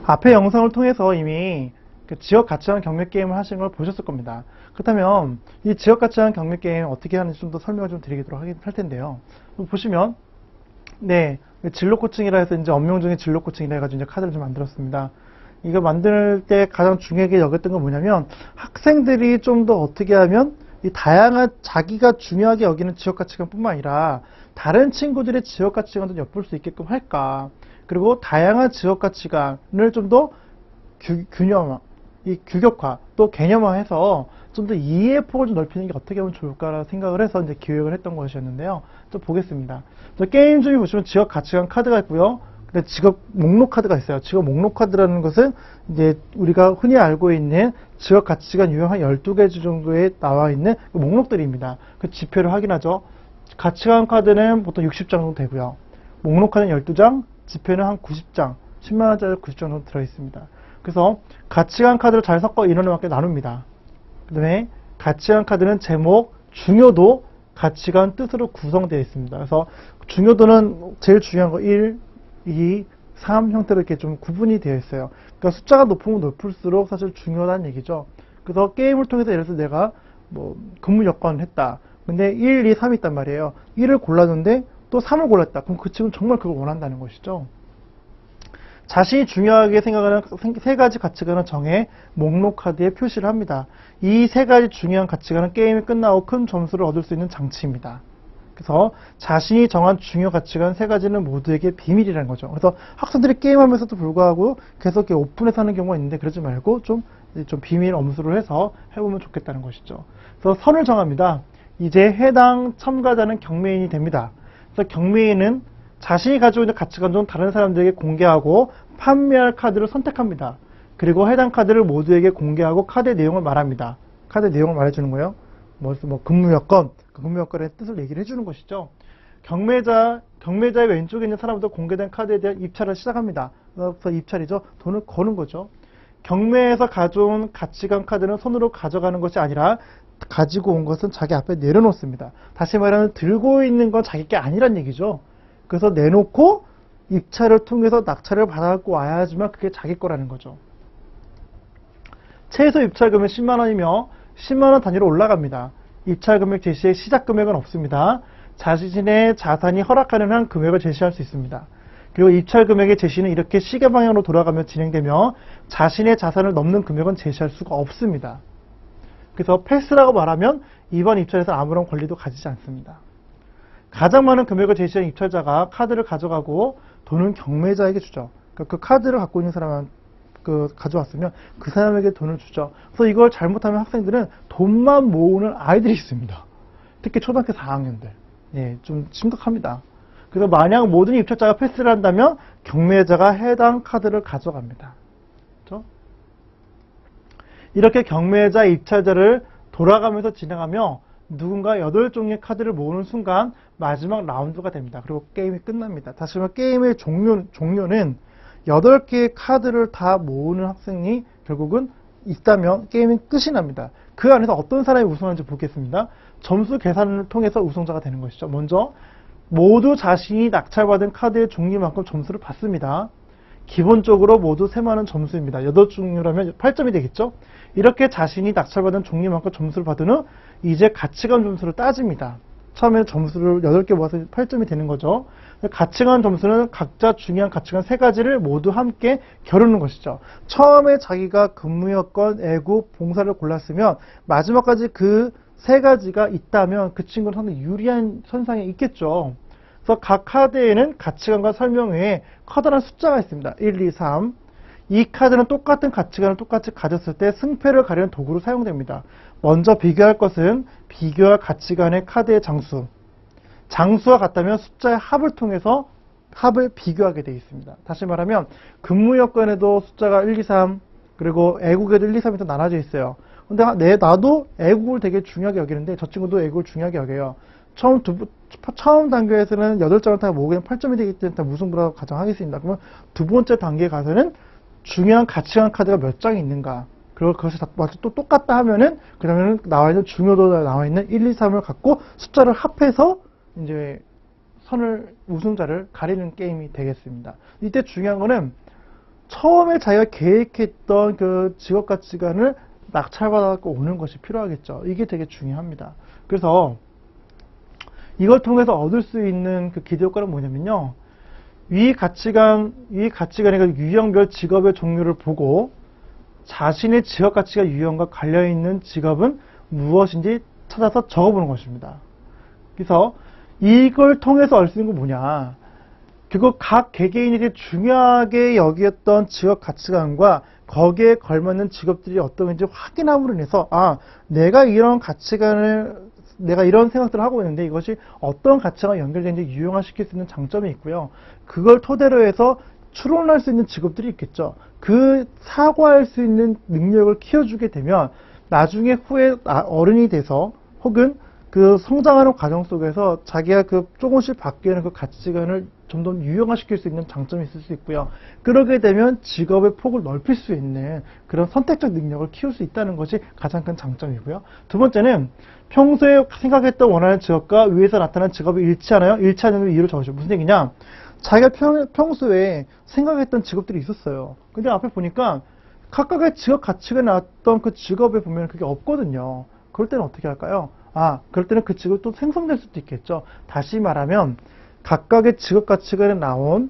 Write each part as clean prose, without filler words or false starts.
앞의 영상을 통해서 이미 그 지역 가치관 경매 게임을 하시는 걸 보셨을 겁니다. 그렇다면 이 지역 가치관 경매 게임 어떻게 하는지 좀 더 설명을 좀 드리도록 할 텐데요. 보시면 네, 진로 코칭이라 해서 이제 업무 중에 진로 코칭이라 해가지고 이제 카드를 좀 만들었습니다. 이거 만들 때 가장 중요하게 여겼던 건 뭐냐면 학생들이 좀 더 어떻게 하면 이 다양한 자기가 중요하게 여기는 지역 가치관뿐만 아니라 다른 친구들의 지역 가치관도 엿볼 수 있게끔 할까. 그리고 다양한 지역 가치관을 좀 더 규격화, 또 개념화해서 좀 더 이해의 폭을 좀 넓히는 게 어떻게 하면 좋을까라는 생각을 해서 이제 기획을 했던 것이었는데요. 좀 보겠습니다. 게임 중에 보시면 지역 가치관 카드가 있고요. 근데 직업 목록 카드가 있어요. 직업 목록 카드라는 것은 이제 우리가 흔히 알고 있는 지역 가치관 유형 한 12개 정도에 나와 있는 그 목록들입니다. 그 지표를 확인하죠. 가치관 카드는 보통 60장 정도 되고요. 목록 카드는 12장, 지표는 한 90장, 10만원짜리 90장 정도 들어있습니다. 그래서 가치관 카드를 잘 섞어 인원에 맞게 나눕니다. 그 다음에 가치관 카드는 제목, 중요도, 가치관 뜻으로 구성되어 있습니다. 그래서 중요도는 제일 중요한 거 1, 2, 3 형태로 이렇게 좀 구분이 되어 있어요. 그러니까 숫자가 높으면 높을수록 사실 중요하다는 얘기죠. 그래서 게임을 통해서 예를 들어서 내가 뭐 근무 여건을 했다. 근데 1, 2, 3이 있단 말이에요. 1을 골랐는데 또 3을 골랐다. 그럼 그 친구는 정말 그걸 원한다는 것이죠. 자신이 중요하게 생각하는 세 가지 가치관을 정해 목록 카드에 표시를 합니다. 이 세 가지 중요한 가치관은 게임이 끝나고 큰 점수를 얻을 수 있는 장치입니다. 그래서 자신이 정한 중요 가치관 세 가지는 모두에게 비밀이라는 거죠. 그래서 학생들이 게임하면서도 불구하고 계속 이렇게 오픈해서 하는 경우가 있는데 그러지 말고 좀 비밀 엄수를 해서 해보면 좋겠다는 것이죠. 그래서 선을 정합니다. 이제 해당 참가자는 경매인이 됩니다. 그래서 경매인은 자신이 가지고 있는 가치관 중 다른 사람들에게 공개하고 판매할 카드를 선택합니다. 그리고 해당 카드를 모두에게 공개하고 카드의 내용을 말합니다. 카드의 내용을 말해주는 거예요. 뭐 근무 여건, 그 근무 여건의 뜻을 얘기를 해주는 것이죠. 경매자의 왼쪽에 있는 사람도 공개된 카드에 대한 입찰을 시작합니다. 그래서 입찰이죠. 돈을 거는 거죠. 경매에서 가져온 가치관 카드는 손으로 가져가는 것이 아니라 가지고 온 것은 자기 앞에 내려놓습니다. 다시 말하면 들고 있는 건 자기 게 아니란 얘기죠. 그래서 내놓고 입찰을 통해서 낙찰을 받아갖고 와야지만 그게 자기 거라는 거죠. 최소 입찰 금액 10만 원이며 10만 원 단위로 올라갑니다. 입찰 금액 제시에 시작 금액은 없습니다. 자신의 자산이 허락하는 한 금액을 제시할 수 있습니다. 그리고 입찰 금액의 제시는 이렇게 시계 방향으로 돌아가며 진행되며 자신의 자산을 넘는 금액은 제시할 수가 없습니다. 그래서 패스라고 말하면 이번 입찰에서 아무런 권리도 가지지 않습니다. 가장 많은 금액을 제시한 입찰자가 카드를 가져가고 돈은 경매자에게 주죠. 그러니까 그 카드를 갖고 있는 사람은 가져왔으면 그 사람에게 돈을 주죠. 그래서 이걸 잘못하면 학생들은 돈만 모으는 아이들이 있습니다. 특히 초등학교 4학년들. 예, 좀 심각합니다. 그래서 만약 모든 입찰자가 패스를 한다면 경매자가 해당 카드를 가져갑니다. 그렇죠? 이렇게 경매자 입찰자를 돌아가면서 진행하며 누군가 8종의 카드를 모으는 순간 마지막 라운드가 됩니다. 그리고 게임이 끝납니다. 다시 말해 게임의 종료는 8개의 카드를 다 모으는 학생이 결국은 있다면 게임이 끝이 납니다. 그 안에서 어떤 사람이 우승하는지 보겠습니다. 점수 계산을 통해서 우승자가 되는 것이죠. 먼저 모두 자신이 낙찰받은 카드의 종류만큼 점수를 받습니다. 기본적으로 모두 3만원 점수입니다. 8종류라면 8점이 되겠죠? 이렇게 자신이 낙찰받은 종류만큼 점수를 받은 후 이제 가치관 점수를 따집니다. 처음에 점수를 8개 모아서 8점이 되는 거죠. 가치관 점수는 각자 중요한 가치관 3가지를 모두 함께 겨루는 것이죠. 처음에 자기가 근무 여건, 애국, 봉사를 골랐으면 마지막까지 그 3가지가 있다면 그 친구는 상당히 유리한 선상에 있겠죠. 그래서 각 카드에는 가치관과 설명 외에 커다란 숫자가 있습니다. 1, 2, 3. 이 카드는 똑같은 가치관을 똑같이 가졌을 때 승패를 가리는 도구로 사용됩니다. 먼저 비교할 것은 비교할 가치관의 카드의 장수. 장수와 같다면 숫자의 합을 통해서 합을 비교하게 되어 있습니다. 다시 말하면 근무 여건에도 숫자가 1, 2, 3 그리고 애국에도 1, 2, 3이 나눠져 있어요. 근데 나도 애국을 되게 중요하게 여기는데 저 친구도 애국을 중요하게 여겨요. 처음 단계에서는 8장을 다 모으게 되면 8점이 되기 때문에 무승부라고 가정하겠습니다. 그러면 두 번째 단계에 가서는 중요한 가치관 카드가 몇 장이 있는가. 그리고 그것이 또 똑같다 하면은, 그러면은 나와 있는 중요도가 나와 있는 1, 2, 3을 갖고 숫자를 합해서 이제 우승자를 가리는 게임이 되겠습니다. 이때 중요한 거는 처음에 자기가 계획했던 그 직업 가치관을 낙찰받아갖고 오는 것이 필요하겠죠. 이게 되게 중요합니다. 그래서 이걸 통해서 얻을 수 있는 그 기대 효과는 뭐냐면요. 위 가치관의 그 유형별 직업의 종류를 보고 자신의 직업 가치가 유형과 관련있는 직업은 무엇인지 찾아서 적어보는 것입니다. 그래서 이걸 통해서 알 수 있는 건 뭐냐. 결국 각 개개인에게 중요하게 여겼던 직업 가치관과 거기에 걸맞는 직업들이 어떤 건지 확인함으로 인해서 내가 이런 생각들을 하고 있는데 이것이 어떤 가치와 연결되는지 유형화시킬 수 있는 장점이 있고요. 그걸 토대로 해서 추론할 수 있는 직업들이 있겠죠. 그 사고할 수 있는 능력을 키워주게 되면 나중에 후에 어른이 돼서 혹은 그 성장하는 과정 속에서 자기가 그 조금씩 바뀌는 그 가치관을 좀 더 유형화시킬 수 있는 장점이 있을 수 있고요. 그러게 되면 직업의 폭을 넓힐 수 있는 그런 선택적 능력을 키울 수 있다는 것이 가장 큰 장점이고요. 두 번째는 평소에 생각했던 원하는 직업과 위에서 나타난 직업이 일치하나요? 일치하는 이유를 적으시죠. 무슨 얘기냐? 자기가 평소에 생각했던 직업들이 있었어요. 근데 앞에 보니까 각각의 직업 가치가 나왔던 그 직업에 보면 그게 없거든요. 그럴 때는 어떻게 할까요? 그럴 때는 그 직업이 또 생성될 수도 있겠죠. 다시 말하면 각각의 직업 가치관에 나온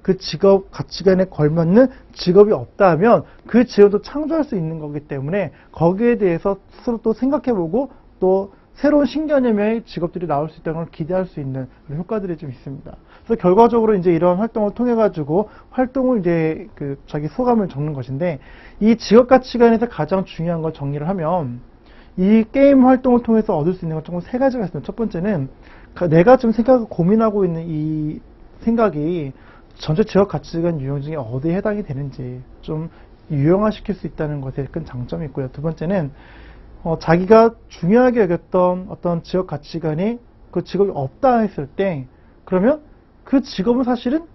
그 직업 가치관에 걸맞는 직업이 없다 하면 그 직업도 창조할 수 있는 거기 때문에 거기에 대해서 스스로 또 생각해보고 또 새로운 신개념의 직업들이 나올 수 있다는 걸 기대할 수 있는 그런 효과들이 좀 있습니다. 그래서 결과적으로 이제 이런 활동을 통해 가지고 활동을 이제 그 자기 소감을 적는 것인데 이 직업 가치관에서 가장 중요한 걸 정리를 하면 이 게임 활동을 통해서 얻을 수 있는 건 총 세 가지가 있습니다. 첫 번째는 내가 지금 고민하고 있는 이 생각이 전체 직업 가치관 유형 중에 어디에 해당이 되는지 좀 유형화시킬 수 있다는 것에 큰 장점이 있고요. 두 번째는 자기가 중요하게 여겼던 어떤 직업 가치관이 그 직업이 없다 했을 때 그러면 그 직업은 사실은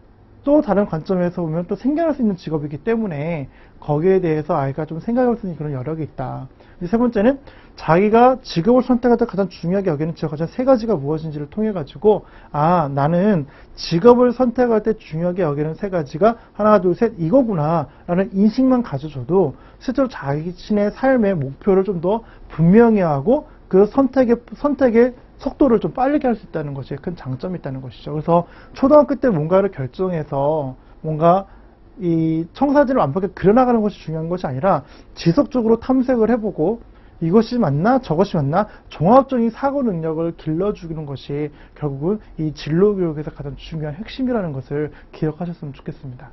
또 다른 관점에서 보면 또 생겨날 수 있는 직업이기 때문에 거기에 대해서 아이가 좀 생각할 수 있는 그런 여력이 있다. 세 번째는 자기가 직업을 선택할 때 가장 중요하게 여기는 직업 가치관 세 가지가 무엇인지를 통해 가지고 나는 직업을 선택할 때 중요하게 여기는 세 가지가 하나 둘 셋 이거구나 라는 인식만 가져줘도 실제로 자신의 삶의 목표를 좀 더 분명히 하고 그 선택의 속도를 좀 빠르게 할 수 있다는 것이 큰 장점이 있다는 것이죠. 그래서 초등학교 때 뭔가를 결정해서 뭔가 이 청사진을 완벽하게 그려나가는 것이 중요한 것이 아니라 지속적으로 탐색을 해보고 이것이 맞나 저것이 맞나 종합적인 사고 능력을 길러주는 것이 결국은 이 진로 교육에서 가장 중요한 핵심이라는 것을 기억하셨으면 좋겠습니다.